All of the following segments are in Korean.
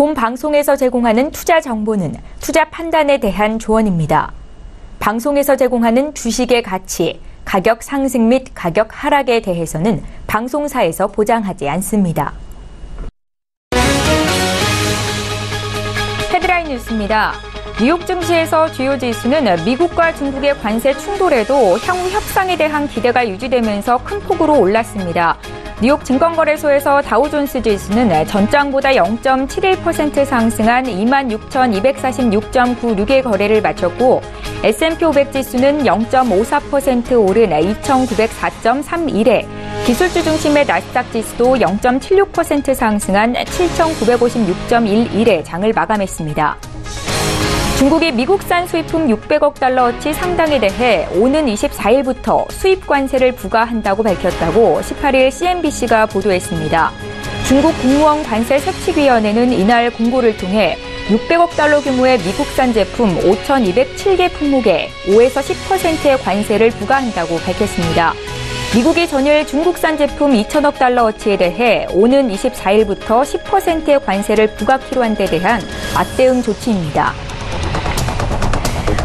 본 방송에서 제공하는 투자 정보는 투자 판단에 대한 조언입니다. 방송에서 제공하는 주식의 가치, 가격 상승 및 가격 하락에 대해서는 방송사에서 보장하지 않습니다. 헤드라인 뉴스입니다. 뉴욕 증시에서 주요 지수는 미국과 중국의 관세 충돌에도 향후 협상에 대한 기대가 유지되면서 큰 폭으로 올랐습니다. 뉴욕 증권거래소에서 다우존스 지수는 전장보다 0.71% 상승한 26,246.96의 거래를 마쳤고 S&P 500 지수는 0.54% 오른 2,904.31에 기술주 중심의 나스닥 지수도 0.76% 상승한 7,956.11에 장을 마감했습니다. 중국이 미국산 수입품 600억 달러어치 상당에 대해 오는 24일부터 수입 관세를 부과한다고 밝혔다고 18일 CNBC가 보도했습니다. 중국 국무원 관세세칙위원회는 이날 공고를 통해 600억 달러 규모의 미국산 제품 5,207개 품목에 5에서 10%의 관세를 부과한다고 밝혔습니다. 미국이 전일 중국산 제품 2,000억 달러어치에 대해 오는 24일부터 10%의 관세를 부과키로 한 데 대한 맞대응 조치입니다.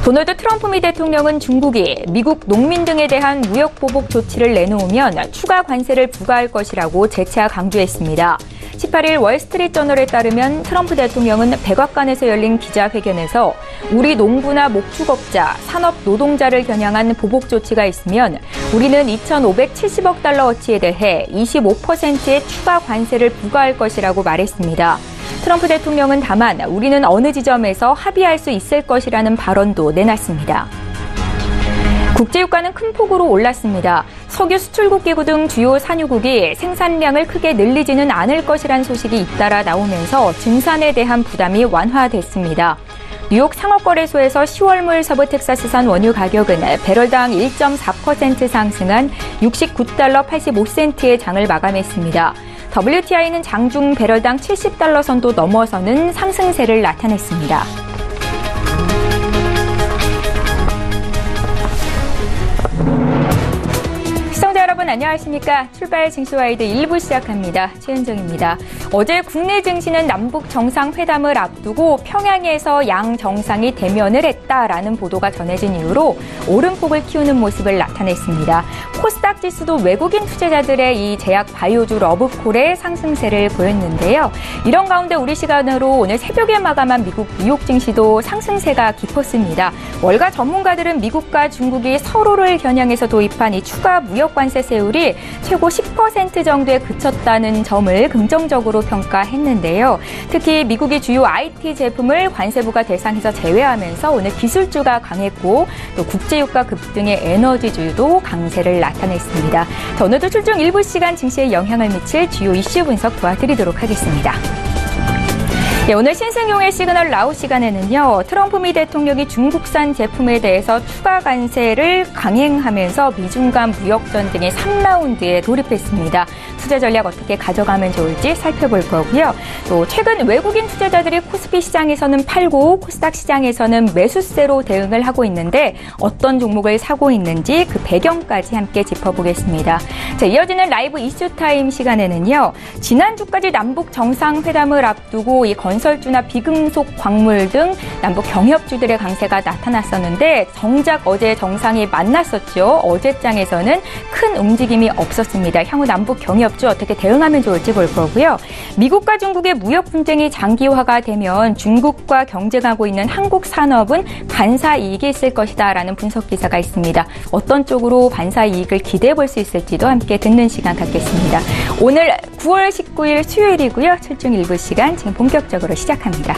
도널드 트럼프 미 대통령은 중국이 미국 농민 등에 대한 무역 보복 조치를 내놓으면 추가 관세를 부과할 것이라고 재차 강조했습니다. 18일 월스트리트저널에 따르면 트럼프 대통령은 백악관에서 열린 기자회견에서 우리 농부나 목축업자, 산업 노동자를 겨냥한 보복 조치가 있으면 우리는 2,570억 달러어치에 대해 25%의 추가 관세를 부과할 것이라고 말했습니다. 트럼프 대통령은 다만 우리는 어느 지점에서 합의할 수 있을 것이라는 발언도 내놨습니다. 국제유가는 큰 폭으로 올랐습니다. 석유 수출국 기구 등 주요 산유국이 생산량을 크게 늘리지는 않을 것이란 소식이 잇따라 나오면서 증산에 대한 부담이 완화됐습니다. 뉴욕 상업거래소에서 10월물 서부 텍사스산 원유 가격은 배럴당 1.4% 상승한 69달러 85센트의 장을 마감했습니다. WTI는 장중 배럴당 70달러 선도 넘어서는 상승세를 나타냈습니다. 시청자 여러분 안녕하십니까? 출발 증시와이드 1부 시작합니다. 최은정입니다. 어제 국내 증시는 남북 정상회담을 앞두고 평양에서 양 정상이 대면을 했다라는 보도가 전해진 이후로 오름폭을 키우는 모습을 나타냈습니다. 코스닥 지수도 외국인 투자자들의 이 제약 바이오주 러브콜의 상승세를 보였는데요. 이런 가운데 우리 시간으로 오늘 새벽에 마감한 미국 뉴욕 증시도 상승세가 깊었습니다. 월가 전문가들은 미국과 중국이 서로를 겨냥해서 도입한 이 추가 무역 관세 세율이 최고 10% 정도에 그쳤다는 점을 긍정적으로 평가했는데요. 특히 미국이 주요 IT 제품을 관세 부과 대상에서 제외하면서 오늘 기술주가 강했고 또 국제유가 급등의 에너지주도 강세를 나타냈습니다. 자, 오늘도 출중 일부 시간 증시에 영향을 미칠 주요 이슈 분석 도와드리도록 하겠습니다. 네, 오늘 신승용의 시그널 라우 시간에는요. 트럼프 미 대통령이 중국산 제품에 대해서 추가 관세를 강행하면서 미중 간 무역 전쟁의 3라운드에 돌입했습니다. 투자 전략 어떻게 가져가면 좋을지 살펴볼 거고요. 또 최근 외국인 투자자들이 코스피 시장에서는 팔고 코스닥 시장에서는 매수세로 대응을 하고 있는데 어떤 종목을 사고 있는지 그 배경까지 함께 짚어보겠습니다. 자, 이어지는 라이브 이슈타임 시간에는요. 지난주까지 남북 정상회담을 앞두고 이 건설주나 비금속 광물 등 남북 경협주들의 강세가 나타났었는데 정작 어제 정상이 만났었죠. 어제장에서는 큰 움직임이 없었습니다. 향후 남북 경협주 어떻게 대응하면 좋을지 볼 거고요. 미국과 중국의 무역 분쟁이 장기화가 되면 중국과 경쟁하고 있는 한국 산업은 반사 이익이 있을 것이다라는 분석 기사가 있습니다. 어떤 쪽으로 반사 이익을 기대해 볼 수 있을지도 함께 듣는 시간 갖겠습니다. 오늘 9월 19일 수요일이고요. 출중 일부 시간 지금 본격적으로 시작합니다.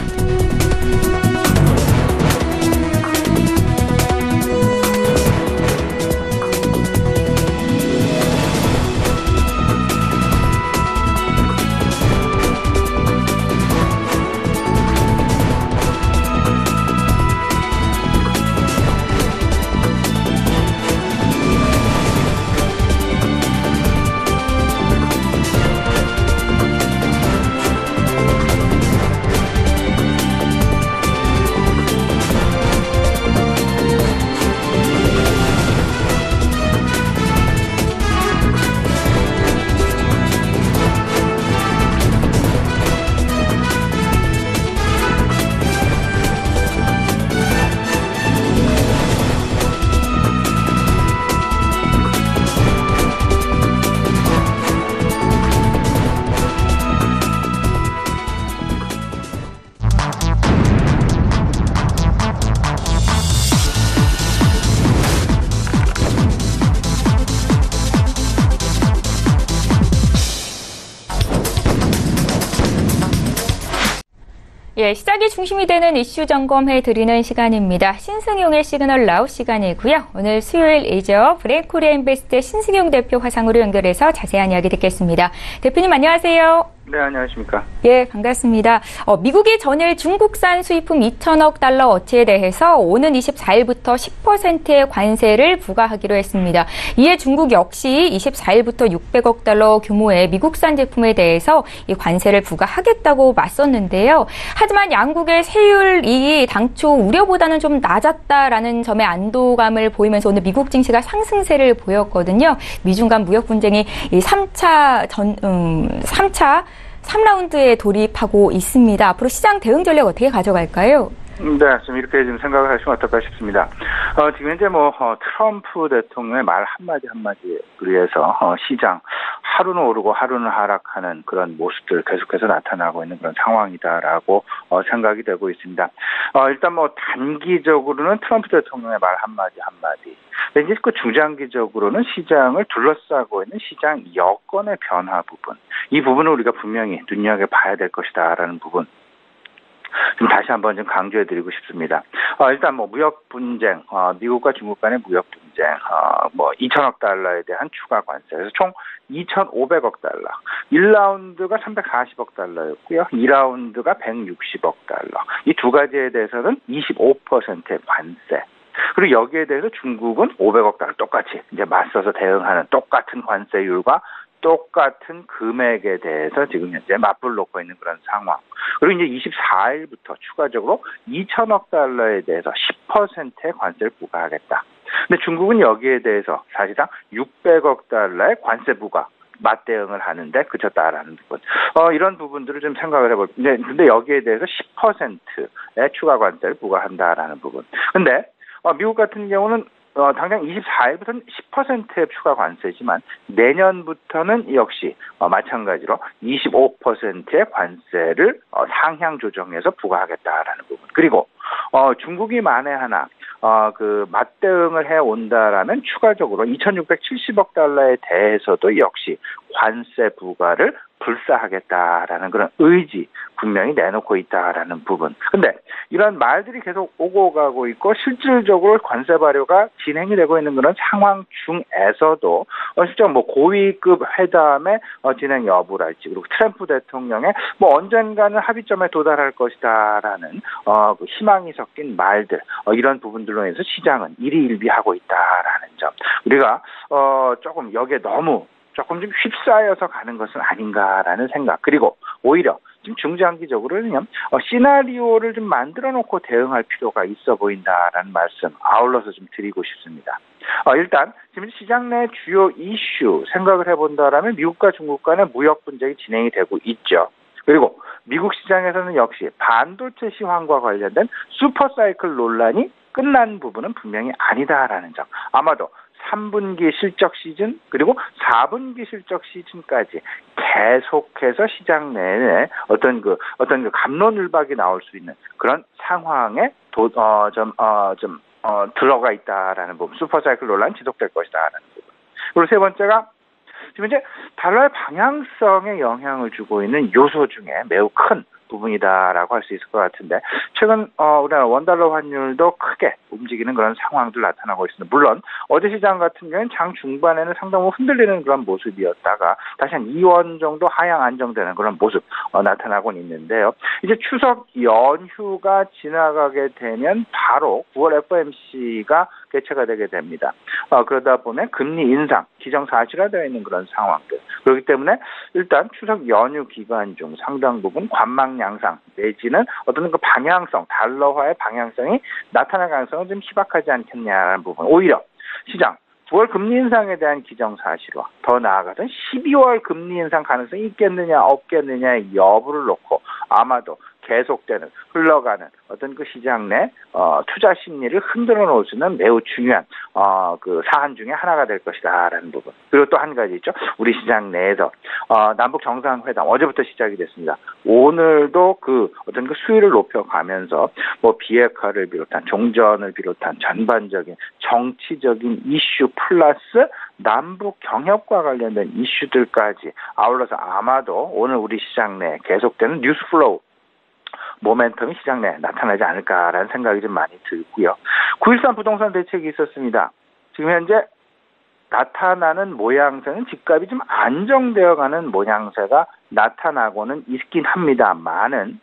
예, 시작이 중심이 되는 이슈 점검해 드리는 시간입니다. 신승용의 시그널 나우 시간이고요. 오늘 수요일이죠. 브레이코리아 인베스트 신승용 대표 화상으로 연결해서 자세한 이야기 듣겠습니다. 대표님 안녕하세요. 네, 안녕하십니까. 예, 반갑습니다. 미국이 전일 중국산 수입품 2천억 달러 어치에 대해서 오는 24일부터 10%의 관세를 부과하기로 했습니다. 이에 중국 역시 24일부터 600억 달러 규모의 미국산 제품에 대해서 이 관세를 부과하겠다고 맞섰는데요. 하지만 양국의 세율이 당초 우려보다는 좀 낮았다라는 점에 안도감을 보이면서 오늘 미국 증시가 상승세를 보였거든요. 미중 간 무역 분쟁이 이 3라운드에 돌입하고 있습니다. 앞으로 시장 대응 전략 어떻게 가져갈까요? 네, 좀 이렇게 좀 생각을 하시면 어떨까 싶습니다. 지금 이제 트럼프 대통령의 말 한마디에 의해서 시장 하루는 오르고 하루는 하락하는 그런 모습들 계속해서 나타나고 있는 그런 상황이다라고 생각이 되고 있습니다. 일단 단기적으로는 트럼프 대통령의 말 한마디. 이제 그 중장기적으로는 시장을 둘러싸고 있는 시장 여건의 변화 부분. 이 부분을 우리가 분명히 눈여겨봐야 될 것이다라는 부분. 좀 다시 한번 좀 강조해드리고 싶습니다. 일단 무역 분쟁, 미국과 중국 간의 무역 분쟁, 2천억 달러에 대한 추가 관세, 그래서 총 2,500억 달러. 1라운드가 340억 달러였고요. 2라운드가 160억 달러. 이 두 가지에 대해서는 25%의 관세. 그리고 여기에 대해서 중국은 500억 달러 똑같이 이제 맞서서 대응하는 똑같은 관세율과 똑같은 금액에 대해서 지금 현재 맞불 놓고 있는 그런 상황. 그리고 이제 24일부터 추가적으로 2천억 달러에 대해서 10%의 관세를 부과하겠다. 근데 중국은 여기에 대해서 사실상 600억 달러의 관세 부과 맞대응을 하는데 그쳤다라는 부분. 이런 부분들을 좀 생각을 해볼. 근데 여기에 대해서 10%의 추가 관세를 부과한다라는 부분. 근데 미국 같은 경우는 당장 24일부터는 10%의 추가 관세지만 내년부터는 역시 마찬가지로 25%의 관세를 상향 조정해서 부과하겠다라는 부분. 그리고 중국이 만에 하나 그 맞대응을 해 온다라면 추가적으로 2,670억 달러에 대해서도 역시 관세 부과를 불사하겠다라는 그런 의지 분명히 내놓고 있다라는 부분. 근데 이런 말들이 계속 오고 가고 있고 실질적으로 관세 발효가 진행이 되고 있는 그런 상황 중에서도 실제 고위급 회담의 진행 여부랄지 그리고 트럼프 대통령의 언젠가는 합의점에 도달할 것이다라는 그 희망이 섞인 말들 이런 부분들로 인해서 시장은 일희일비하고 있다라는 점. 우리가 조금 여기에 조금 좀 휩싸여서 가는 것은 아닌가라는 생각. 그리고 오히려 지금 중장기적으로는요, 시나리오를 좀 만들어 놓고 대응할 필요가 있어 보인다라는 말씀 아울러서 좀 드리고 싶습니다. 일단 지금 시장 내 주요 이슈 생각을 해본다라면 미국과 중국 간의 무역 분쟁이 진행이 되고 있죠. 그리고 미국 시장에서는 역시 반도체 시황과 관련된 슈퍼사이클 논란이 끝난 부분은 분명히 아니다라는 점. 아마도 3분기 실적 시즌 그리고 4분기 실적 시즌까지 계속해서 시장 내에 어떤 그 갑론을박이 나올 수 있는 그런 상황에 들어가 있다라는 부분. 슈퍼사이클 논란 지속될 것이다라는 부분. 그리고 세 번째가 지금 이제 달러의 방향성에 영향을 주고 있는 요소 중에 매우 큰 부분이다라고 할 수 있을 것 같은데 최근 우리나라 원달러 환율도 크게 움직이는 그런 상황들 나타나고 있습니다. 물론 어제 시장 같은 경우는 장 중반에는 상당히 흔들리는 그런 모습이었다가 다시 한 2원 정도 하향 안정되는 그런 모습 나타나고 있는데요. 이제 추석 연휴가 지나가게 되면 바로 9월 FOMC가 개최가 되게 됩니다. 그러다 보면 금리 인상 기정사실화되어 있는 그런 상황들. 그렇기 때문에 일단 추석 연휴 기간 중 상당 부분 관망 양상 내지는 어떤 그 방향성, 달러화의 방향성이 나타날 가능성은 좀 희박하지 않겠냐라는 부분. 오히려 시장 9월 금리 인상에 대한 기정사실화, 더 나아가서는 12월 금리 인상 가능성이 있겠느냐 없겠느냐의 여부를 놓고 아마도 계속되는 흘러가는 어떤 그 시장 내 투자 심리를 흔들어 놓을 수 있는 매우 중요한 그 사안 중에 하나가 될 것이다라는 부분. 그리고 또 한 가지 있죠. 우리 시장 내에서 남북 정상회담 어제부터 시작이 됐습니다. 오늘도 그 어떤 그 수위를 높여가면서 비핵화를 비롯한 종전을 비롯한 전반적인 정치적인 이슈 플러스 남북 경협과 관련된 이슈들까지 아울러서 아마도 오늘 우리 시장 내에 계속되는 뉴스 플로우 모멘텀이 시장 내에 나타나지 않을까라는 생각이 좀 많이 들고요. 9.13 부동산 대책이 있었습니다. 지금 현재 나타나는 모양새는 집값이 좀 안정되어가는 모양새가 나타나고는 있긴 합니다만은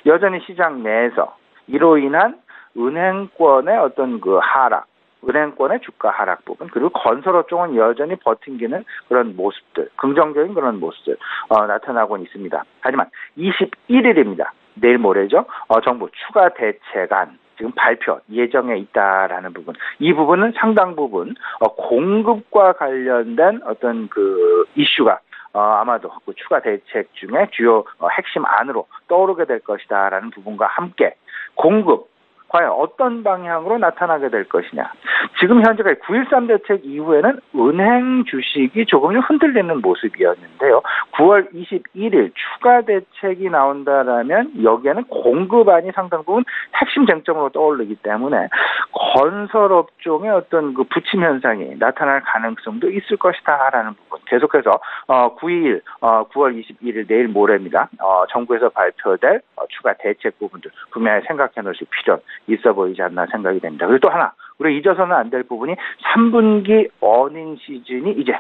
여전히 시장 내에서 이로 인한 은행권의 어떤 그 하락, 은행권의 주가 하락 부분, 그리고 건설업 쪽은 여전히 버팅기는 그런 모습들, 긍정적인 그런 모습들 나타나고 있습니다. 하지만 21일입니다. 내일 모레죠. 정부 추가 대책안 지금 발표 예정에 있다라는 부분, 이 부분은 상당 부분 공급과 관련된 어떤 그 이슈가 아마도 그 추가 대책 중에 주요 핵심 안으로 떠오르게 될 것이다라는 부분과 함께 공급 과연 어떤 방향으로 나타나게 될 것이냐. 지금 현재까지 9.13 대책 이후에는 은행 주식이 조금 흔들리는 모습이었는데요. 9월 21일 추가 대책이 나온다라면 여기에는 공급안이 상당 부분 핵심 쟁점으로 떠오르기 때문에 건설업종의 어떤 그 부침 현상이 나타날 가능성도 있을 것이다라는 부분. 계속해서 9월 21일 내일 모레입니다. 정부에서 발표될 추가 대책 부분들 분명히 생각해 놓으실 필요는 있어 보이지 않나 생각이 됩니다. 그리고 또 하나, 우리 잊어서는 안 될 부분이 3분기 어닝 시즌이 이제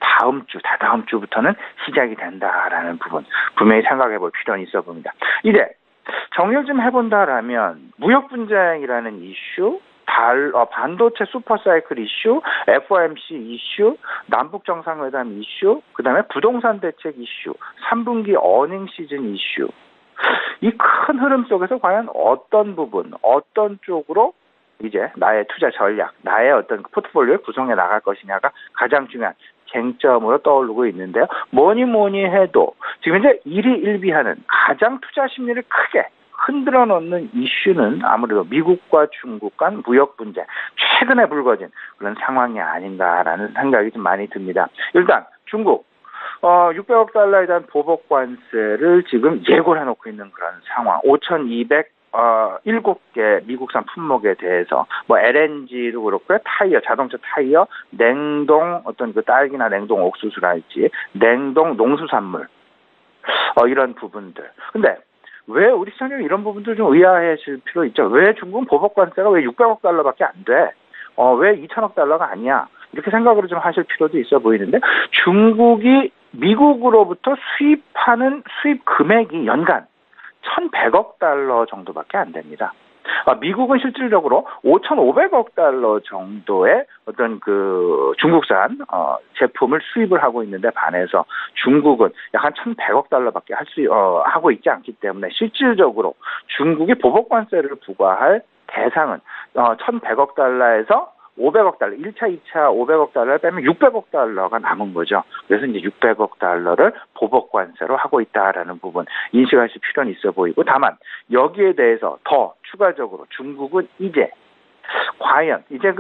다다음 주부터는 시작이 된다라는 부분 분명히 생각해 볼 필요는 있어 봅니다. 이제 정리를 좀 해본다라면 무역 분쟁이라는 이슈, 반도체 슈퍼사이클 이슈, FOMC 이슈, 남북 정상회담 이슈, 그다음에 부동산 대책 이슈, 3분기 어닝 시즌 이슈. 이 큰 흐름 속에서 과연 어떤 부분, 어떤 쪽으로 이제 나의 투자 전략, 나의 어떤 포트폴리오를 구성해 나갈 것이냐가 가장 중요한 쟁점으로 떠오르고 있는데요. 뭐니 해도 지금 이제 일희일비하는 가장 투자 심리를 크게 흔들어 놓는 이슈는 아무래도 미국과 중국 간 무역 분쟁, 최근에 불거진 그런 상황이 아닌가라는 생각이 좀 많이 듭니다. 일단 중국 600억 달러에 대한 보복 관세를 지금 예고를 해놓고 있는 그런 상황. 5,207개 미국산 품목에 대해서 뭐 LNG도 그렇고요, 타이어, 자동차 타이어, 냉동 어떤 그 딸기나 냉동 옥수수랄지, 냉동 농수산물 이런 부분들. 근데 왜 우리 시장님 이런 부분들 좀 의아해질 필요 있죠. 왜 중국은 보복 관세가 왜 600억 달러밖에 안 돼? 왜 2천억 달러가 아니야? 이렇게 생각을 좀 하실 필요도 있어 보이는데, 중국이 미국으로부터 수입하는 수입 금액이 연간 1,100억 달러 정도밖에 안 됩니다. 미국은 실질적으로 5,500억 달러 정도의 어떤 그 중국산 제품을 수입을 하고 있는데 반해서 중국은 약 한 1,100억 달러밖에 하고 있지 않기 때문에 실질적으로 중국이 보복 관세를 부과할 대상은 1,100억 달러에서 500억 달러, 1차, 2차 500억 달러를 빼면 600억 달러가 남은 거죠. 그래서 이제 600억 달러를 보복 관세로 하고 있다라는 부분 인식하실 필요는 있어 보이고, 다만 여기에 대해서 더 추가적으로 중국은 이제 과연 이제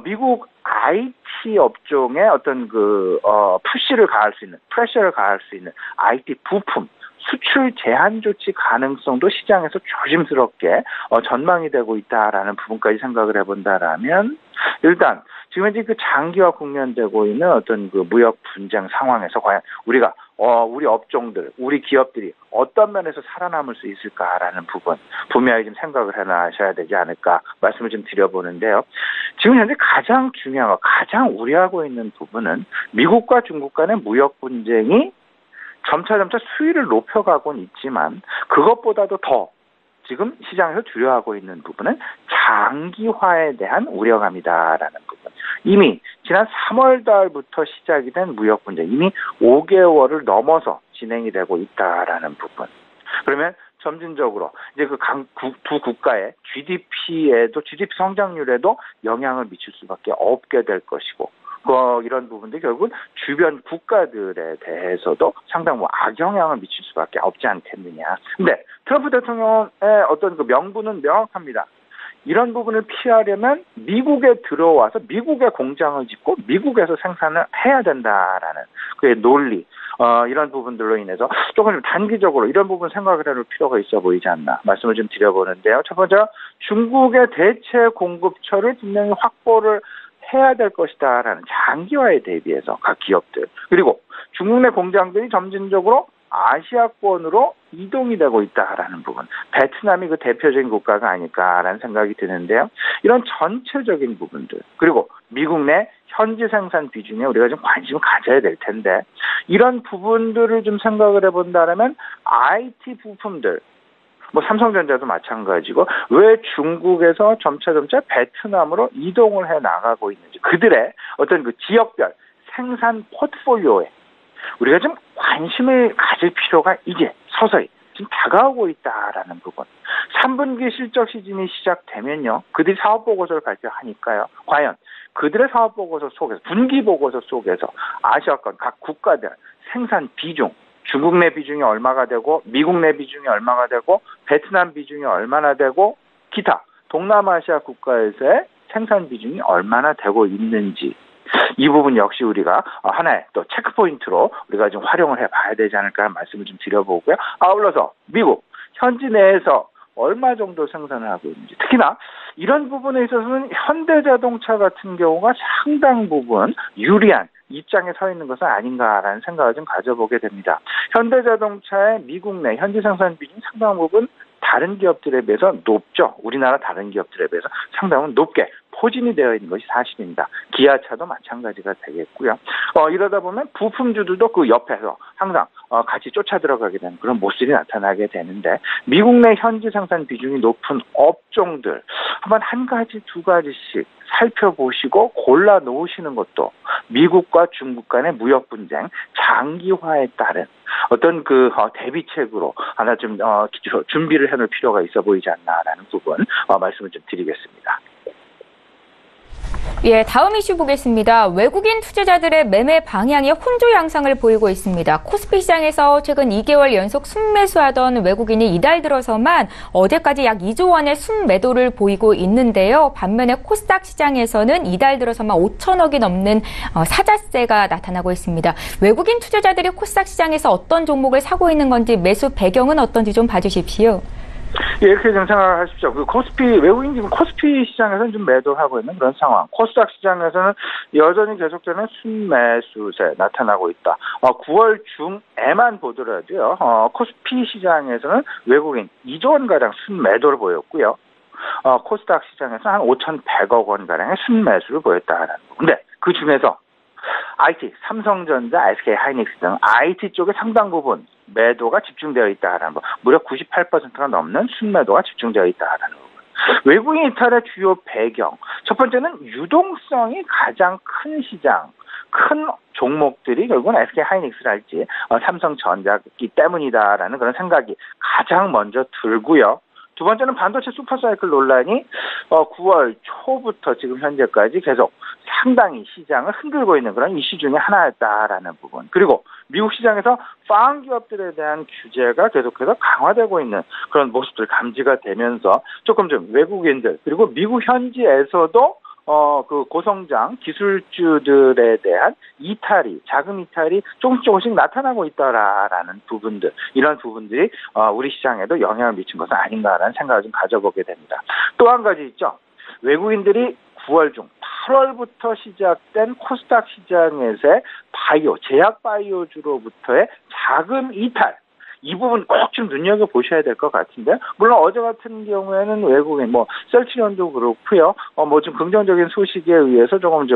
미국 IT 업종의 어떤 푸시를 가할 수 있는, 프레셔를 가할 수 있는 IT 부품 수출 제한 조치 가능성도 시장에서 조심스럽게 전망이 되고 있다라는 부분까지 생각을 해본다라면, 일단 지금 현재 그 장기화 국면되고 있는 어떤 그 무역 분쟁 상황에서 과연 우리가 우리 업종들, 우리 기업들이 어떤 면에서 살아남을 수 있을까라는 부분 분명히 좀 생각을 해놔셔야 되지 않을까 말씀을 좀 드려보는데요. 지금 현재 가장 중요하고 가장 우려하고 있는 부분은 미국과 중국 간의 무역 분쟁이 점차 수위를 높여가고는 있지만, 그것보다도 더 지금 시장에서 두려워하고 있는 부분은 장기화에 대한 우려감이다라는 부분. 이미 지난 3월 달부터 시작이 된 무역 분쟁, 이미 5개월을 넘어서 진행이 되고 있다라는 부분. 그러면 점진적으로 이제 두 국가의 GDP 성장률에도 영향을 미칠 수밖에 없게 될 것이고, 이런 부분들이 결국 주변 국가들에 대해서도 상당히 악영향을 미칠 수밖에 없지 않겠느냐. 근데 트럼프 대통령의 어떤 그 명분은 명확합니다. 이런 부분을 피하려면 미국에 들어와서 미국의 공장을 짓고 미국에서 생산을 해야 된다라는 그의 논리, 이런 부분들로 인해서 조금 좀 단기적으로 이런 부분 생각을 해볼 필요가 있어 보이지 않나 말씀을 좀 드려보는데요. 첫 번째, 중국의 대체 공급처를 분명히 확보를 해야 될 것이다라는 장기화에 대비해서 각 기업들, 그리고 중국 내 공장들이 점진적으로 아시아권으로 이동이 되고 있다라는 부분. 베트남이 그 대표적인 국가가 아닐까라는 생각이 드는데요. 이런 전체적인 부분들, 그리고 미국 내 현지 생산 비중에 우리가 좀 관심을 가져야 될 텐데, 이런 부분들을 좀 생각을 해본다면 IT 부품들, 뭐 삼성전자도 마찬가지고 왜 중국에서 점차 베트남으로 이동을 해 나가고 있는지, 그들의 어떤 그 지역별 생산 포트폴리오에 우리가 좀 관심을 가질 필요가 이제 서서히 지금 다가오고 있다라는 부분. 3분기 실적 시즌이 시작되면요, 그들이 사업보고서를 발표하니까요, 과연 그들의 사업보고서 속에서, 분기보고서 속에서 아시아권 각 국가들 생산 비중, 중국 내 비중이 얼마가 되고, 미국 내 비중이 얼마가 되고, 베트남 비중이 얼마나 되고, 기타 동남아시아 국가에서의 생산 비중이 얼마나 되고 있는지, 이 부분 역시 우리가 하나의 또 체크포인트로 우리가 좀 활용을 해봐야 되지 않을까 하는 말씀을 좀 드려보고요. 아울러서 미국 현지 내에서 얼마 정도 생산을 하고 있는지, 특히나 이런 부분에 있어서는 현대자동차 같은 경우가 상당 부분 유리한 입장에 서 있는 것은 아닌가라는 생각을 좀 가져보게 됩니다. 현대자동차의 미국 내 현지 생산 비중 상당 부분 다른 기업들에 비해서 높죠. 우리나라 다른 기업들에 비해서 상당히 높게 포진이 되어 있는 것이 사실입니다. 기아차도 마찬가지가 되겠고요. 이러다 보면 부품주들도 그 옆에서 항상 같이 쫓아 들어가게 되는 그런 모습이 나타나게 되는데, 미국 내 현지 생산 비중이 높은 업종들 한번 한 가지 두 가지씩 살펴보시고 골라 놓으시는 것도 미국과 중국 간의 무역 분쟁 장기화에 따른 어떤 그 대비책으로 하나 좀 준비를 해놓을 필요가 있어 보이지 않나라는 부분 말씀을 좀 드리겠습니다. 예, 다음 이슈 보겠습니다. 외국인 투자자들의 매매 방향이 혼조 양상을 보이고 있습니다. 코스피 시장에서 최근 2개월 연속 순매수하던 외국인이 이달 들어서만 어제까지 약 2조 원의 순매도를 보이고 있는데요. 반면에 코스닥 시장에서는 이달 들어서만 5천억이 넘는 사자세가 나타나고 있습니다. 외국인 투자자들이 코스닥 시장에서 어떤 종목을 사고 있는 건지, 매수 배경은 어떤지 좀 봐주십시오. 예, 이렇게 좀 생각하십시오. 그 외국인 지금 코스피 시장에서는 좀 매도하고 있는 그런 상황. 코스닥 시장에서는 여전히 계속되는 순매수세 나타나고 있다. 9월 중에만 보더라도요, 코스피 시장에서는 외국인 2조 원가량 순매도를 보였고요. 코스닥 시장에서 한 5,100억 원가량의 순매수를 보였다는 거. 근데 그 중에서 IT, 삼성전자, SK하이닉스 등 IT 쪽에 상당 부분 매도가 집중되어 있다는 거. 무려 98%가 넘는 순매도가 집중되어 있다는 거. 외국인 이탈의 주요 배경. 첫 번째는 유동성이 가장 큰 시장, 큰 종목들이 결국은 SK하이닉스랄지 삼성전자기 때문이다라는 그런 생각이 가장 먼저 들고요. 두 번째는 반도체 슈퍼사이클 논란이 9월 초부터 지금 현재까지 계속 상당히 시장을 흔들고 있는 그런 이슈 중에 하나였다라는 부분. 그리고 미국 시장에서 파운 기업들에 대한 규제가 계속해서 강화되고 있는 그런 모습들 감지가 되면서 조금 좀 외국인들, 그리고 미국 현지에서도 그 고성장 기술주들에 대한 이탈이, 자금 이탈이 조금씩 나타나고 있다라는 부분들, 이런 부분들이 우리 시장에도 영향을 미친 것은 아닌가라는 생각을 좀 가져보게 됩니다. 또 한 가지 있죠. 외국인들이 9월 중 8월부터 시작된 코스닥 시장에서의 바이오, 제약 바이오주로부터의 자금 이탈, 이 부분 꼭 좀 눈여겨보셔야 될 것 같은데, 물론 어제 같은 경우에는 외국인, 셀트리온도 그렇고요, 좀 긍정적인 소식에 의해서 조금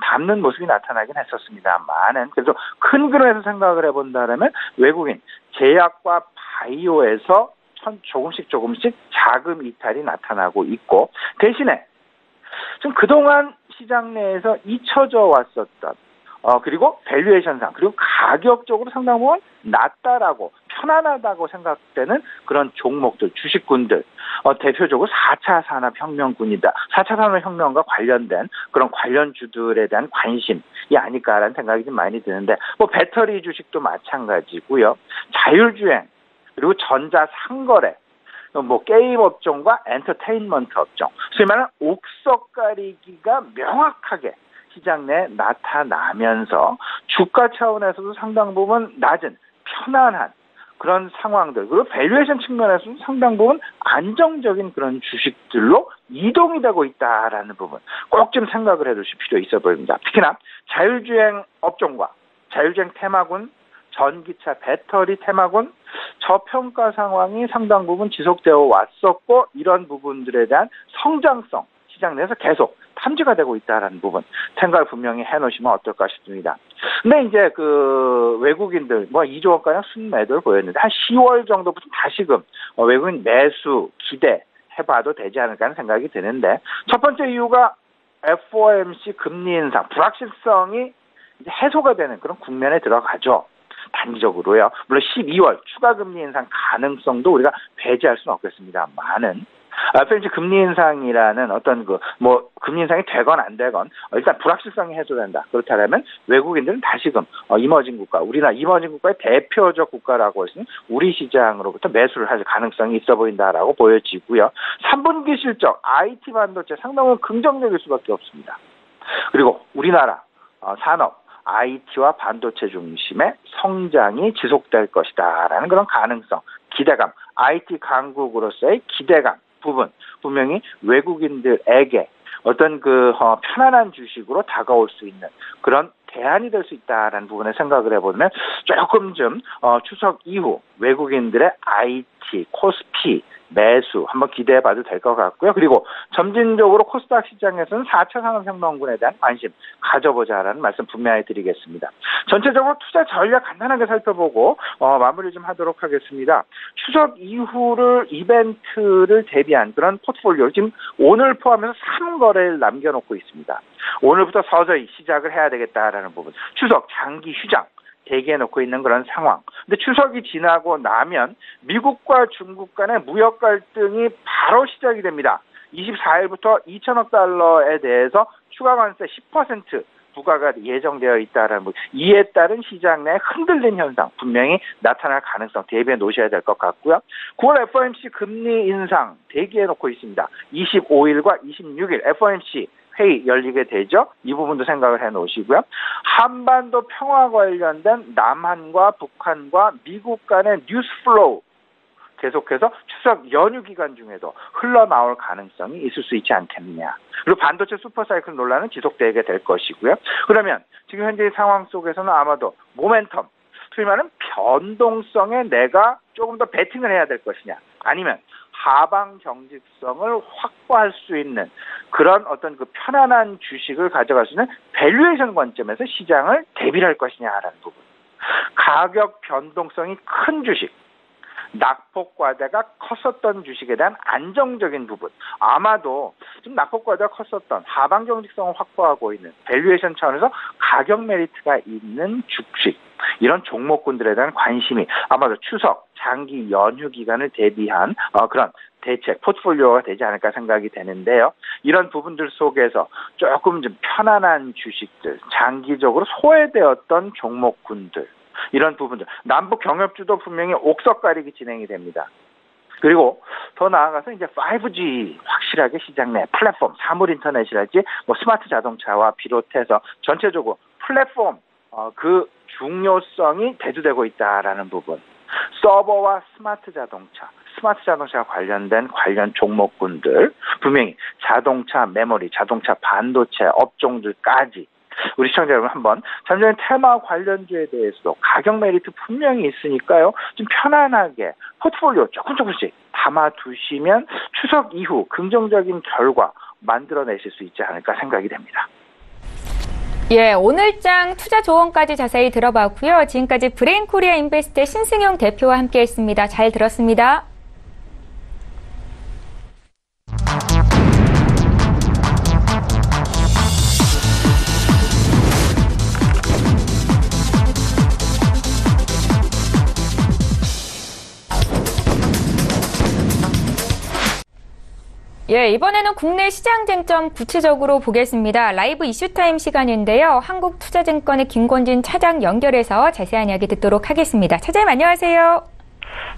담는 모습이 나타나긴 했었습니다만은, 그래서 큰 그림에서 생각을 해본다면 외국인, 제약과 바이오에서 조금씩 자금 이탈이 나타나고 있고, 대신에 좀 그동안 시장 내에서 잊혀져 왔었던 그리고 밸류에이션상, 그리고 가격적으로 상당 부분 낮다라고, 편안하다고 생각되는 그런 종목들, 주식군들, 대표적으로 4차 산업혁명군이다. 4차 산업혁명과 관련된 그런 관련주들에 대한 관심이 아닐까라는 생각이 좀 많이 드는데, 배터리 주식도 마찬가지고요. 자율주행, 그리고 전자상거래, 게임 업종과 엔터테인먼트 업종, 소위 말하는 옥석 가리기가 명확하게 시장 내에 나타나면서 주가 차원에서도 상당 부분 낮은 편안한 그런 상황들, 그리고 밸류에이션 측면에서도 상당 부분 안정적인 그런 주식들로 이동이 되고 있다라는 부분 꼭 좀 생각을 해두실 필요 있어 보입니다. 특히나 자율주행 업종과 자율주행 테마군, 전기차 배터리 테마군 저평가 상황이 상당 부분 지속되어 왔었고 이런 부분들에 대한 성장성 시장 내에서 계속 탐지가 되고 있다라는 부분 생각을 분명히 해놓으시면 어떨까 싶습니다. 근데 이제 그 외국인들 뭐 2조 원가량 순매도를 보였는데 한 10월 정도부터 다시금 외국인 매수 기대해봐도 되지 않을까 하는 생각이 드는데 첫 번째 이유가 FOMC 금리 인상 불확실성이 이제 해소가 되는 그런 국면에 들어가죠. 단기적으로요. 물론 12월 추가 금리 인상 가능성도 우리가 배제할 수는 없겠습니다. 많은 FOMC 금리 인상이라는 어떤 금리 인상이 되건 안 되건 일단 불확실성이 해소된다. 그렇다면 외국인들은 다시금 이머징 국가, 우리나라 이머징 국가의 대표적 국가라고 할 수 있는 우리 시장으로부터 매수를 할 가능성이 있어 보인다라고 보여지고요. 3분기 실적 IT 반도체 상당히 긍정적일 수밖에 없습니다. 그리고 우리나라 산업 IT와 반도체 중심의 성장이 지속될 것이다라는 그런 가능성, 기대감, IT 강국으로서의 기대감 부분 분명히 외국인들에게 어떤 편안한 주식으로 다가올 수 있는 그런 대안이 될 수 있다라는 부분에 생각을 해보면 조금 좀 추석 이후 외국인들의 IT, 코스피 매수 한번 기대해봐도 될 것 같고요. 그리고 점진적으로 코스닥 시장에서는 4차 산업혁명군에 대한 관심 가져보자라는 말씀 분명히 드리겠습니다. 전체적으로 투자 전략 간단하게 살펴보고 마무리 좀 하도록 하겠습니다. 추석 이후를 이벤트를 대비한 그런 포트폴리오 지금 오늘 포함해서 3거래를 남겨놓고 있습니다. 오늘부터 서서히 시작을 해야 되겠다라는 부분. 추석 장기 휴장 대기해 놓고 있는 그런 상황. 근데 추석이 지나고 나면 미국과 중국 간의 무역 갈등이 바로 시작이 됩니다. 24일부터 2천억 달러에 대해서 추가 관세 10% 부과가 예정되어 있다라는 부분. 이에 따른 시장 내 흔들림 현상 분명히 나타날 가능성 대비해 놓으셔야 될 것 같고요. 9월 FOMC 금리 인상 대기해 놓고 있습니다. 25일과 26일 FOMC 회의 열리게 되죠. 이 부분도 생각을 해놓으시고요. 한반도 평화 관련된 남한과 북한과 미국 간의 뉴스 플로우 계속해서 추석 연휴 기간 중에도 흘러나올 가능성이 있을 수 있지 않겠느냐. 그리고 반도체 슈퍼사이클 논란은 지속되게 될 것이고요. 그러면 지금 현재의 상황 속에서는 아마도 모멘텀, 소위 말하는 변동성에 내가 조금 더 베팅을 해야 될 것이냐. 아니면 하방 경직성을 확보할 수 있는 그런 어떤 편안한 주식을 가져갈 수 있는 밸류에이션 관점에서 시장을 대비를 할 것이냐라는 부분. 가격 변동성이 큰 주식, 낙폭과대가 컸었던 주식에 대한 안정적인 부분. 아마도 좀 낙폭과대가 컸었던 하방 경직성을 확보하고 있는 밸류에이션 차원에서 가격 메리트가 있는 주식. 이런 종목군들에 대한 관심이 아마도 추석 장기 연휴 기간을 대비한 그런 대책 포트폴리오가 되지 않을까 생각이 되는데요. 이런 부분들 속에서 조금 좀 편안한 주식들, 장기적으로 소외되었던 종목군들 이런 부분들, 남북 경협주도 분명히 옥석 가리기 진행이 됩니다. 그리고 더 나아가서 이제 5G 확실하게 시장 내 플랫폼, 사물 인터넷이랄지 스마트 자동차와 비롯해서 전체적으로 플랫폼 그 중요성이 대두되고 있다라는 부분. 서버와 스마트 자동차와 관련된 관련 종목군들 분명히 자동차 메모리, 자동차 반도체 업종들까지 우리 시청자 여러분 한번 잠재적인 테마 관련주에 대해서도 가격 메리트 분명히 있으니까요. 좀 편안하게 포트폴리오 조금씩 담아두시면 추석 이후 긍정적인 결과 만들어내실 수 있지 않을까 생각이 됩니다. 예, 오늘장 투자 조언까지 자세히 들어봤고요. 지금까지 브레인코리아 인베스트의 신승용 대표와 함께했습니다. 잘 들었습니다. 예, 이번에는 국내 시장 쟁점 구체적으로 보겠습니다. 라이브 이슈타임 시간인데요. 한국투자증권의 김권진 차장 연결해서 자세한 이야기 듣도록 하겠습니다. 차장님 안녕하세요.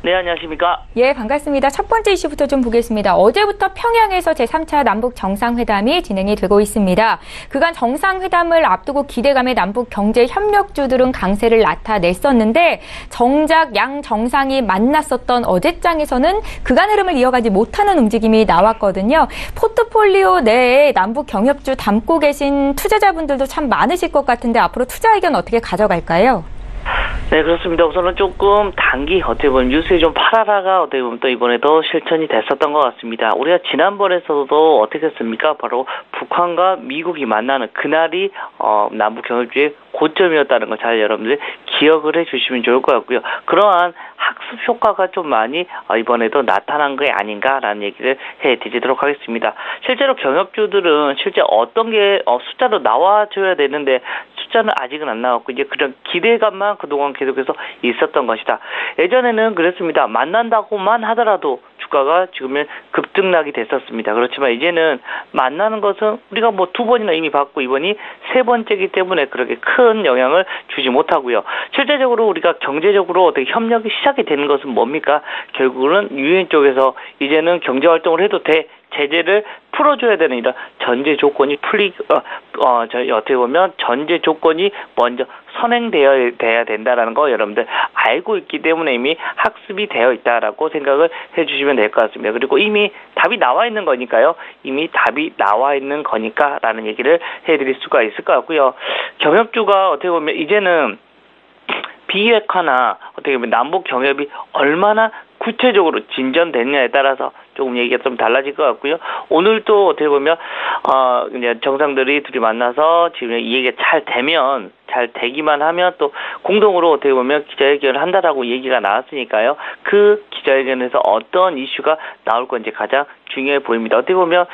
네, 안녕하십니까. 예, 반갑습니다. 첫 번째 이슈부터 좀 보겠습니다. 어제부터 평양에서 제3차 남북 정상회담이 진행이 되고 있습니다. 그간 정상회담을 앞두고 기대감의 남북 경제 협력주들은 강세를 나타냈었는데 정작 양 정상이 만났었던 어제장에서는 그간 흐름을 이어가지 못하는 움직임이 나왔거든요. 포트폴리오 내에 남북 경협주 담고 계신 투자자분들도 참 많으실 것 같은데 앞으로 투자 의견 어떻게 가져갈까요? 네, 그렇습니다. 우선은 조금 단기 어떻게 보면 뉴스에 좀 팔아라가 어떻게 보면 또 이번에도 실천이 됐었던 것 같습니다. 우리가 지난번에서도 어떻게 했습니까? 바로 북한과 미국이 만나는 그날이 남북 경협주의 고점이었다는 거 잘 여러분들 기억을 해주시면 좋을 것 같고요. 그러한 학습 효과가 좀 많이 이번에도 나타난 게 아닌가라는 얘기를 해드리도록 하겠습니다. 실제로 경협주들은 실제 어떤 게 숫자로 나와줘야 되는데 숫자는 아직은 안 나왔고 이제 그런 기대감만 그동안 계속해서 있었던 것이다. 예전에는 그랬습니다. 만난다고만 하더라도 주가가 지금은 급등락이 됐었습니다. 그렇지만 이제는 만나는 것은 우리가 뭐 2번이나 이미 봤고 이번이 3번째이기 때문에 그렇게 큰 영향을 주지 못하고요. 실제적으로 우리가 경제적으로 어떻게 협력이 시작이 되는 것은 뭡니까? 결국은 유엔 쪽에서 이제는 경제활동을 해도 돼. 제재를 풀어줘야 되는 이런 전제 조건이 어떻게 보면 전제 조건이 먼저 선행돼야 된다라는 거 여러분들 알고 있기 때문에 이미 학습이 되어 있다라고 생각을 해주시면 될 것 같습니다. 그리고 이미 답이 나와 있는 거니까요. 이미 답이 나와 있는 거니까라는 얘기를 해드릴 수가 있을 것 같고요. 경협주가 어떻게 보면 이제는 비핵화나 어떻게 보면 남북 경협이 얼마나 구체적으로 진전됐냐에 따라서 조금 얘기가 좀 달라질 것 같고요. 오늘 또 어떻게 보면 이제 정상들이 둘이 만나서 지금 이 얘기가 잘 되기만 하면 또 공동으로 어떻게 보면 기자회견을 한다라고 얘기가 나왔으니까요. 그 기자회견에서 어떤 이슈가 나올 건지 가장 중요해 보입니다. 어떻게 보면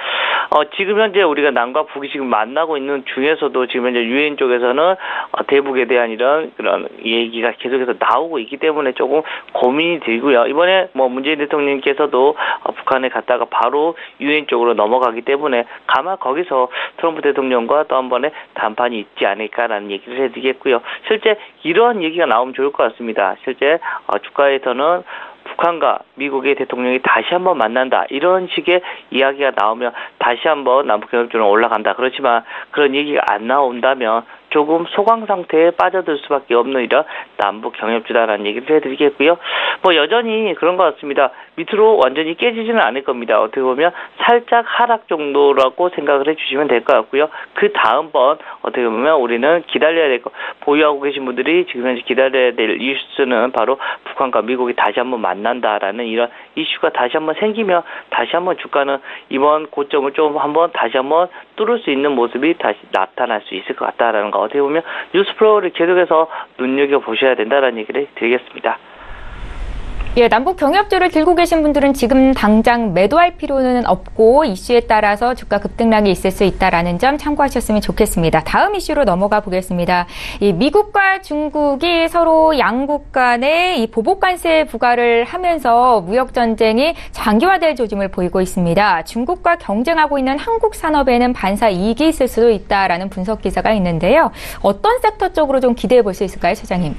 지금 현재 우리가 남과 북이 지금 만나고 있는 중에서도 지금 현재 유엔 쪽에서는 대북에 대한 이런 그런 얘기가 계속해서 나오고 있기 때문에 조금 고민이 들고요. 이번에 뭐 문재인 대통령께서도 북한에 갔다가 바로 유엔 쪽으로 넘어가기 때문에 아마 거기서 트럼프 대통령과 또 한 번의談判이 있지 않을까라는 얘기를 해드리겠고요. 실제 이러한 얘기가 나오면 좋을 것 같습니다. 실제 주가에서는 북한과 미국의 대통령이 다시 한번 만난다. 이런 식의 이야기가 나오면 다시 한번 남북경협주는 올라간다. 그렇지만 그런 얘기가 안 나온다면 조금 소강 상태에 빠져들 수밖에 없는 이런 남북 경협주다라는 얘기를 해드리겠고요. 뭐 여전히 그런 것 같습니다. 밑으로 완전히 깨지지는 않을 겁니다. 어떻게 보면 살짝 하락 정도라고 생각을 해주시면 될 것 같고요. 그 다음번 어떻게 보면 우리는 기다려야 될 거, 보유하고 계신 분들이 지금 현재 기다려야 될 이슈는 바로 북한과 미국이 다시 한번 만난다라는 이런 이슈가 다시 한번 생기면 다시 한번 주가는 이번 고점을 좀 한번 다시 한번 뚫을 수 있는 모습이 다시 나타날 수 있을 것 같다라는 거. 어떻게 보면 뉴스프로를 계속해서 눈여겨보셔야 된다는 얘기를 드리겠습니다. 예, 남북 경협주를 들고 계신 분들은 지금 당장 매도할 필요는 없고 이슈에 따라서 주가 급등락이 있을 수 있다라는 점 참고하셨으면 좋겠습니다. 다음 이슈로 넘어가 보겠습니다. 이 미국과 중국이 서로 양국 간에 이 보복 관세 부과를 하면서 무역 전쟁이 장기화될 조짐을 보이고 있습니다. 중국과 경쟁하고 있는 한국 산업에는 반사 이익이 있을 수도 있다라는 분석 기사가 있는데요. 어떤 섹터 쪽으로 좀 기대해 볼 수 있을까요, 소장님?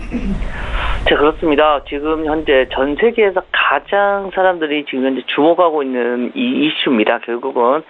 네, 그렇습니다. 지금 현재 전 세계에서 가장 사람들이 지금 현재 주목하고 있는 이 이슈입니다. 결국은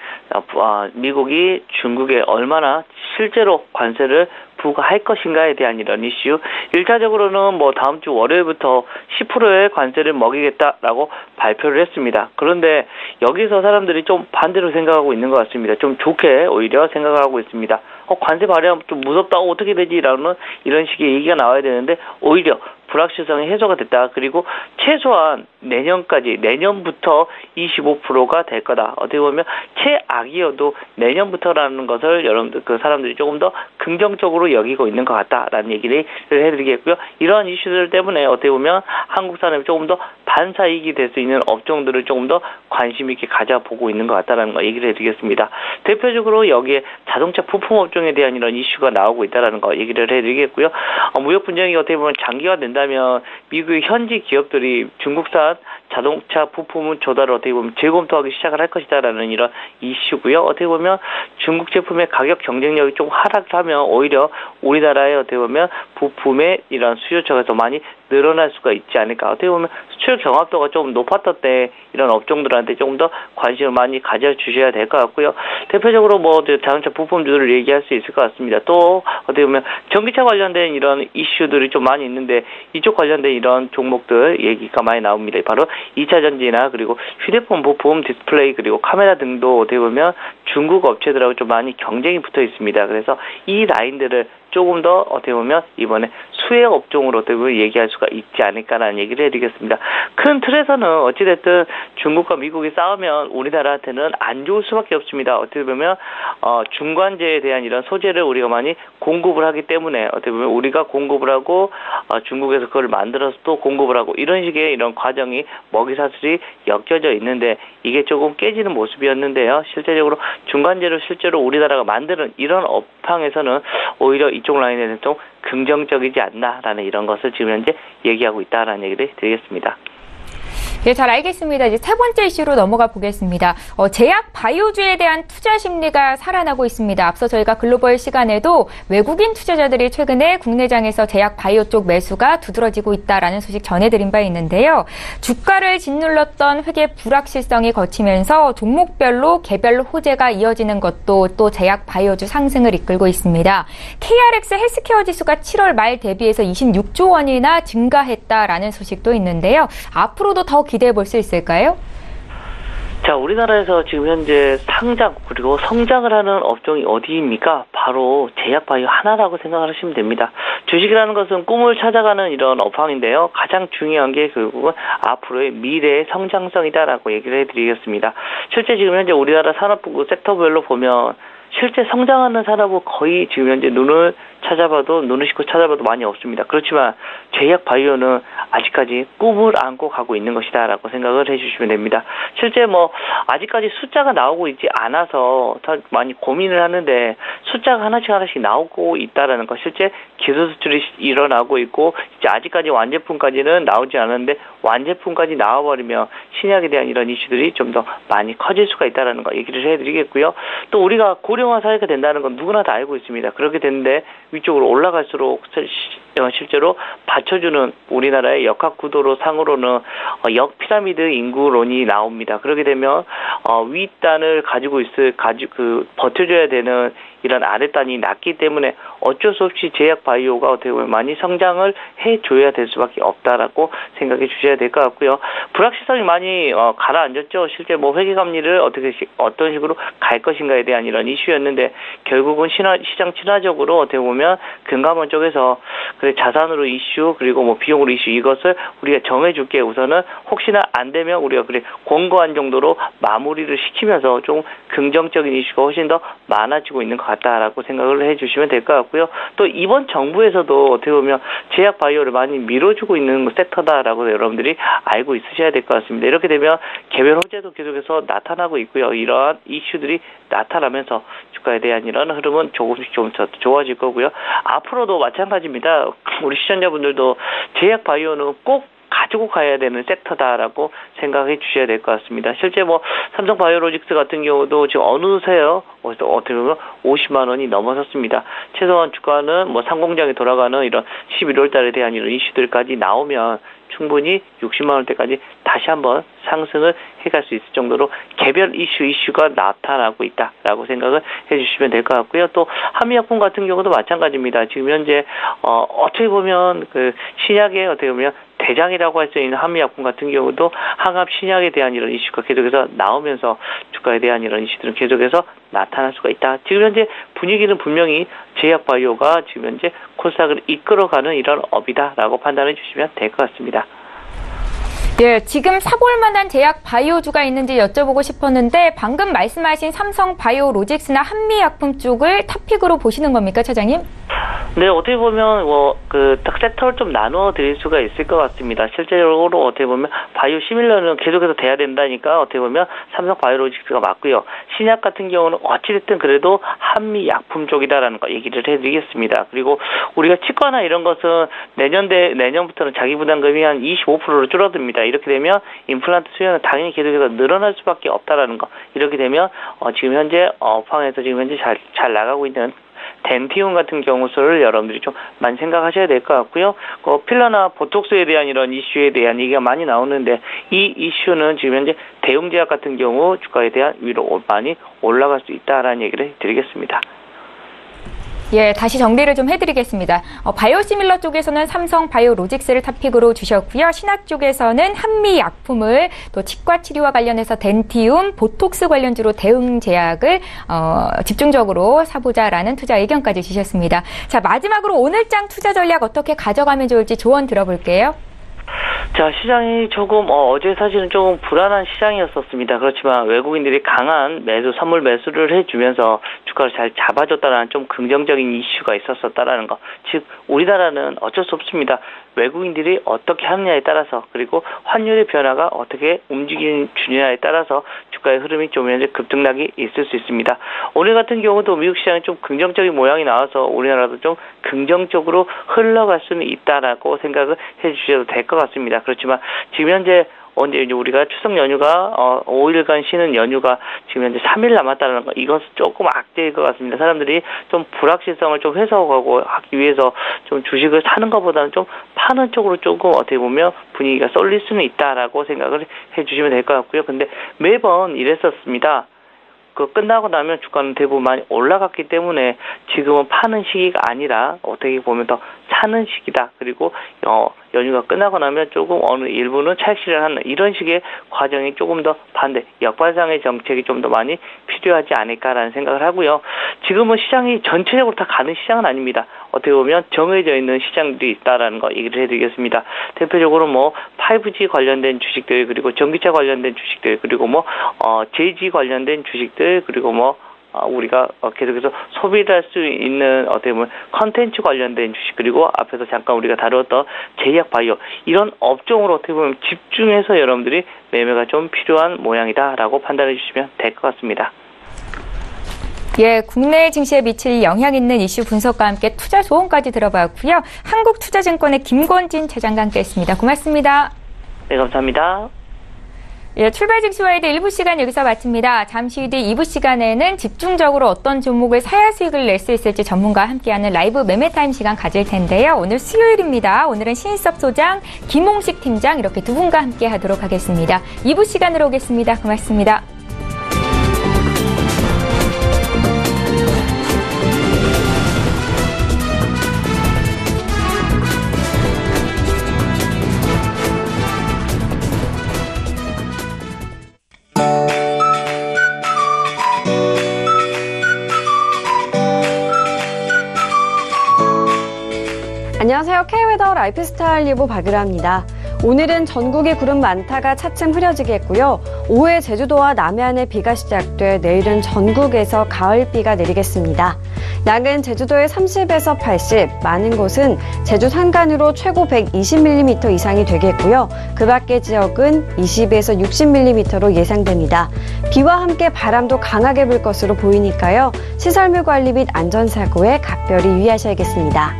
미국이 중국에 얼마나 실제로 관세를 부과할 것인가에 대한 이런 이슈. 1차적으로는 뭐 다음 주 월요일부터 10%의 관세를 먹이겠다라고 발표를 했습니다. 그런데 여기서 사람들이 좀 반대로 생각하고 있는 것 같습니다. 좀 좋게 오히려 생각하고 있습니다. 관세 발효하면 좀 무섭다고 어떻게 되지라는 이런 식의 얘기가 나와야 되는데 오히려 불확실성이 해소가 됐다. 그리고 최소한 내년부터 25%가 될 거다. 어떻게 보면 최악이어도 내년부터라는 것을 여러분들 사람들이 조금 더 긍정적으로 여기고 있는 것 같다라는 얘기를 해드리겠고요. 이러한 이슈들 때문에 어떻게 보면 한국 산업이 조금 더 반사이익이 될 수 있는 업종들을 조금 더 관심 있게 가져보고 있는 것 같다라는 거 얘기를 해드리겠습니다. 대표적으로 여기에 자동차 부품 업종에 대한 이런 이슈가 나오고 있다라는 거 얘기를 해드리겠고요. 무역 분쟁이 어떻게 보면 장기화된다면 미국의 현지 기업들이 중국산 자동차 부품은 조달을 어떻게 보면 재검토하기 시작을 할 것이다라는 이런 이슈고요. 어떻게 보면 중국 제품의 가격 경쟁력이 좀 하락을 하면 오히려 우리나라의 어떻게 보면 부품의 이런 수요처가 더 많이 늘어날 수가 있지 않을까. 어떻게 보면 수출 경합도가 좀 높았던 때 이런 업종들한테 조금 더 관심을 많이 가져주셔야 될 것 같고요. 대표적으로 뭐 자동차 부품들을 얘기할 수 있을 것 같습니다. 또 어떻게 보면 전기차 관련된 이런 이슈들이 좀 많이 있는데 이쪽 관련된 이런 종목들 얘기가 많이 나옵니다. 바로 2차 전지나 그리고 휴대폰 부품, 디스플레이 그리고 카메라 등도 어떻게 보면 중국 업체들하고 좀 많이 경쟁이 붙어 있습니다. 그래서 이 라인들을 조금 더 어떻게 보면 이번에 수혜 업종으로 어떻게 보면 얘기할 수가 있지 않을까라는 얘기를 해드리겠습니다. 큰 틀에서는 어찌됐든 중국과 미국이 싸우면 우리나라한테는 안 좋을 수밖에 없습니다. 어떻게 보면 중관제에 대한 이런 소재를 우리가 많이 공급을 하기 때문에 어떻게 보면 우리가 공급을 하고 중국에서 그걸 만들어서 또 공급을 하고 이런 식의 이런 과정이 먹이사슬이 엮여져 있는데 이게 조금 깨지는 모습이었는데요. 실제적으로 중간재를 실제로 우리나라가 만드는 이런 업황에서는 오히려 이쪽 라인에는 좀 긍정적이지 않나라는 이런 것을 지금 현재 얘기하고 있다라는 얘기를 드리겠습니다. 예, 잘 알겠습니다. 이제 세 번째 이슈로 넘어가 보겠습니다. 제약 바이오주에 대한 투자 심리가 살아나고 있습니다. 앞서 저희가 글로벌 시간에도 외국인 투자자들이 최근에 국내장에서 제약 바이오 쪽 매수가 두드러지고 있다라는 소식 전해드린 바 있는데요. 주가를 짓눌렀던 회계 불확실성이 거치면서 종목별로 개별 호재가 이어지는 것도 또 제약 바이오주 상승을 이끌고 있습니다. KRX 헬스케어 지수가 7월 말 대비해서 26조 원이나 증가했다라는 소식도 있는데요. 앞으로도 더 기대해 볼 수 있을까요? 자, 우리나라에서 지금 현재 상장 그리고 성장을 하는 업종이 어디입니까? 바로 제약바이오 하나라고 생각을 하시면 됩니다. 주식이라는 것은 꿈을 찾아가는 이런 업황인데요. 가장 중요한 게 결국은 앞으로의 미래의 성장성이다라고 얘기를 해드리겠습니다. 실제 지금 현재 우리나라 산업부 섹터별로 보면 실제 성장하는 산업은 거의 지금 현재 눈을 싣고 찾아봐도 많이 없습니다. 그렇지만 제약 바이오는 아직까지 꿈을 안고 가고 있는 것이다라고 생각을 해주시면 됩니다. 실제 아직까지 숫자가 나오고 있지 않아서 더 많이 고민을 하는데 숫자가 하나씩 나오고 있다라는 것, 실제 기술 수출이 일어나고 있고 이제 아직까지 완제품까지는 나오지 않았는데 완제품까지 나와버리면 신약에 대한 이런 이슈들이 좀 더 많이 커질 수가 있다라는 거 얘기를 해드리겠고요. 또 우리가 고령화 사회가 된다는 건 누구나 다 알고 있습니다. 그렇게 되는데 위쪽으로 올라갈수록 실제로 받쳐주는 우리나라의 역학 구도로 상으로는 역피라미드 인구론이 나옵니다. 그렇게 되면 윗단을 가지고 버텨줘야 되는 이런 아랫단이 낮기 때문에 어쩔 수 없이 제약 바이오가 어떻게 보면 많이 성장을 해줘야 될 수밖에 없다라고 생각해 주셔야 될 것 같고요. 불확실성이 많이 가라앉았죠. 실제 회계감리를 어떤 식으로 갈 것인가에 대한 이런 이슈였는데 결국은 시장 친화적으로 어떻게 보면 금감원 쪽에서 자산으로 이슈 그리고 비용으로 이슈 이것을 우리가 정해줄게 우선은 혹시나 안 되면 우리가 권고한 정도로 마무리를 시키면서 좀 긍정적인 이슈가 훨씬 더 많아지고 있는 것 같다라고 생각을 해주시면 될 것 같고요. 또 이번 정부에서도 어떻게 보면 제약 바이오를 많이 밀어주고 있는 섹터다라고 여러분들이 알고 있으셔야 될 것 같습니다. 이렇게 되면 개별 호재도 계속해서 나타나고 있고요. 이러한 이슈들이 나타나면서 주가에 대한 이런 흐름은 조금씩 좀 더 좋아질 거고요. 앞으로도 마찬가지입니다. 우리 시청자분들도 제약 바이오는 꼭 가지고 가야 되는 섹터다라고 생각해 주셔야 될 것 같습니다. 실제 삼성 바이오로직스 같은 경우도 지금 어느새요 어떻게 보면 50만 원이 넘어섰습니다. 최소한 주가는 상공장에 돌아가는 이런 11월 달에 대한 이런 이슈들까지 나오면 충분히 60만 원대까지 다시 한번 상승을 해갈 수 있을 정도로 개별 이슈가 나타나고 있다라고 생각을 해주시면 될 것 같고요. 또 한미약품 같은 경우도 마찬가지입니다. 지금 현재 어떻게 보면 신약의 어떻게 보면 대장이라고 할 수 있는 한미약품 같은 경우도 항암 신약에 대한 이런 이슈가 계속해서 나오면서 주가에 대한 이런 이슈들은 계속해서 나타날 수가 있다. 지금 현재 분위기는 분명히 제약바이오가 지금 현재 코스닥을 이끌어가는 이런 업이다라고 판단해 주시면 될 것 같습니다. 예, 지금 사볼 만한 제약 바이오주가 있는지 여쭤보고 싶었는데 방금 말씀하신 삼성 바이오로직스나 한미약품 쪽을 탑픽으로 보시는 겁니까, 차장님? 네, 어떻게 보면 딱 섹터를 좀 나누어 드릴 수가 있을 것 같습니다. 실제적으로 어떻게 보면 바이오 시밀러는 계속해서 돼야 된다니까 어떻게 보면 삼성 바이오로직스가 맞고요. 신약 같은 경우는 어찌됐든 그래도 한미약품 쪽이다라는 거 얘기를 해드리겠습니다. 그리고 우리가 치과나 이런 것은 내년부터는 자기 부담금이 한 25%로 줄어듭니다. 이렇게 되면 임플란트 수요는 당연히 계속해서 늘어날 수밖에 없다라는 거. 이렇게 되면 지금 현재 업황에서 지금 현재 잘 나가고 있는 덴티움 같은 경우를 여러분들이 좀 많이 생각하셔야 될 것 같고요. 필러나 보톡스에 대한 이런 이슈에 대한 얘기가 많이 나오는데 이 이슈는 지금 현재 대웅제약 같은 경우 주가에 대한 위로 많이 올라갈 수 있다라는 얘기를 드리겠습니다. 예, 다시 정리를 좀 해드리겠습니다. 바이오시밀러 쪽에서는 삼성 바이오로직스를 탑픽으로 주셨고요. 신학 쪽에서는 한미약품을, 또 치과 치료와 관련해서 덴티움, 보톡스 관련주로 대응제약을 집중적으로 사보자라는 투자 의견까지 주셨습니다. 자, 마지막으로 오늘장 투자 전략 어떻게 가져가면 좋을지 조언 들어볼게요. 자, 시장이 조금 어제 사실은 조금 불안한 시장이었었습니다. 그렇지만 외국인들이 강한 선물 매수를 해주면서 주가를 잘 잡아줬다는 좀 긍정적인 이슈가 있었다라는 거. 즉 우리나라는 어쩔 수 없습니다. 외국인들이 어떻게 하느냐에 따라서, 그리고 환율의 변화가 어떻게 움직이느냐에 따라서 주가의 흐름이 좀 급등락이 있을 수 있습니다. 오늘 같은 경우도 미국 시장이 좀 긍정적인 모양이 나와서 우리나라도 좀 긍정적으로 흘러갈 수는 있다라고 생각을 해주셔도 될 것 같습니다. 그렇지만 지금 현재 이제 우리가 추석 연휴가 5일간 쉬는 연휴가 지금 현재 3일 남았다는 거, 이것은 조금 악재일 것 같습니다. 사람들이 좀 불확실성을 좀 해소하고 하기 위해서 좀 주식을 사는 것보다는 좀 파는 쪽으로 조금 어떻게 보면 분위기가 쏠릴 수는 있다라고 생각을 해주시면 될 것 같고요. 근데 매번 이랬었습니다. 끝나고 나면 주가는 대부분 많이 올라갔기 때문에 지금은 파는 시기가 아니라 어떻게 보면 더 사는 시기다. 그리고 연휴가 끝나고 나면 조금 어느 일부는 차익 실현하는 이런 식의 과정이 조금 더 반대, 역발상의 정책이 좀 더 많이 필요하지 않을까라는 생각을 하고요. 지금은 시장이 전체적으로 다 가는 시장은 아닙니다. 어떻게 보면 정해져 있는 시장들이 있다라는 거 얘기를 해드리겠습니다. 대표적으로 5G 관련된 주식들, 그리고 전기차 관련된 주식들, 그리고 JG 관련된 주식들, 그리고 우리가 계속해서 소비를 할 수 있는 어떻게 보면 컨텐츠 관련된 주식, 그리고 앞에서 잠깐 우리가 다루었던 제약 바이오, 이런 업종으로 어떻게 보면 집중해서 여러분들이 매매가 좀 필요한 모양이다라고 판단해 주시면 될 것 같습니다. 예, 국내 증시에 미칠 영향 있는 이슈 분석과 함께 투자 조언까지 들어봤고요. 한국투자증권의 김권진 차장과 함께했습니다. 고맙습니다. 네, 감사합니다. 예, 출발 증시와이드 1부 시간 여기서 마칩니다. 잠시 뒤 2부 시간에는 집중적으로 어떤 종목을 사야 수익을 낼 수 있을지 전문가와 함께하는 라이브 매매타임 시간 가질 텐데요. 오늘 수요일입니다. 오늘은 신인섭 소장, 김홍식 팀장 이렇게 두 분과 함께하도록 하겠습니다. 2부 시간으로 오겠습니다. 고맙습니다. 안녕하세요. K웨더 라이프스타일 예보 박유라입니다. 오늘은 전국에 구름 많다가 차츰 흐려지겠고요. 오후에 제주도와 남해안에 비가 시작돼 내일은 전국에서 가을비가 내리겠습니다. 양은 제주도에 30에서 80, 많은 곳은 제주 산간으로 최고 120mm 이상이 되겠고요. 그 밖의 지역은 20에서 60mm로 예상됩니다. 비와 함께 바람도 강하게 불 것으로 보이니까요. 시설물 관리 및 안전사고에 각별히 유의하셔야겠습니다.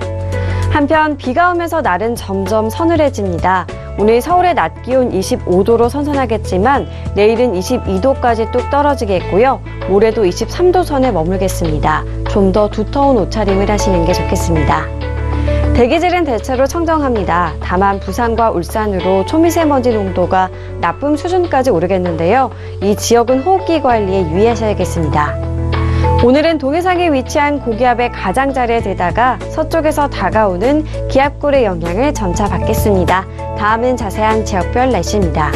한편 비가 오면서 날은 점점 서늘해집니다. 오늘 서울의 낮 기온 25도로 선선하겠지만 내일은 22도까지 뚝 떨어지겠고요. 모레도 23도 선에 머물겠습니다. 좀 더 두터운 옷차림을 하시는 게 좋겠습니다. 대기질은 대체로 청정합니다. 다만 부산과 울산으로 초미세먼지 농도가 나쁨 수준까지 오르겠는데요. 이 지역은 호흡기 관리에 유의하셔야겠습니다. 오늘은 동해상에 위치한 고기압의 가장자리에 들다가 서쪽에서 다가오는 기압골의 영향을 점차 받겠습니다. 다음은 자세한 지역별 날씨입니다.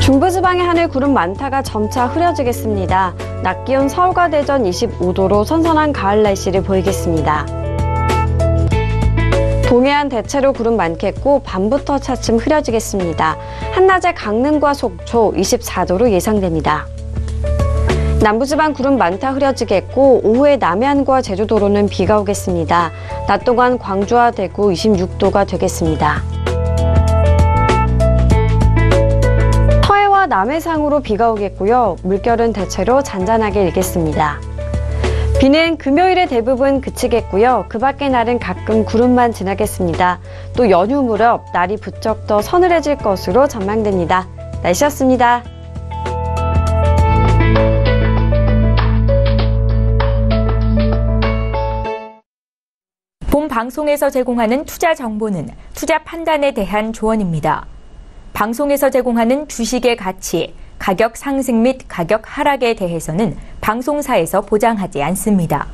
중부지방의 하늘 구름 많다가 점차 흐려지겠습니다. 낮 기온 서울과 대전 25도로 선선한 가을 날씨를 보이겠습니다. 동해안 대체로 구름 많겠고 밤부터 차츰 흐려지겠습니다. 한낮에 강릉과 속초 24도로 예상됩니다. 남부지방 구름 많다 흐려지겠고 오후에 남해안과 제주도로는 비가 오겠습니다. 낮 동안 광주와 대구 26도가 되겠습니다. 서해와 남해상으로 비가 오겠고요. 물결은 대체로 잔잔하게 일겠습니다. 비는 금요일에 대부분 그치겠고요. 그 밖의 날은 가끔 구름만 지나겠습니다. 또 연휴 무렵 날이 부쩍 더 서늘해질 것으로 전망됩니다. 날씨였습니다. 본 방송에서 제공하는 투자 정보는 투자 판단에 대한 조언입니다. 방송에서 제공하는 주식의 가치, 가격 상승 및 가격 하락에 대해서는 방송사에서 보장하지 않습니다.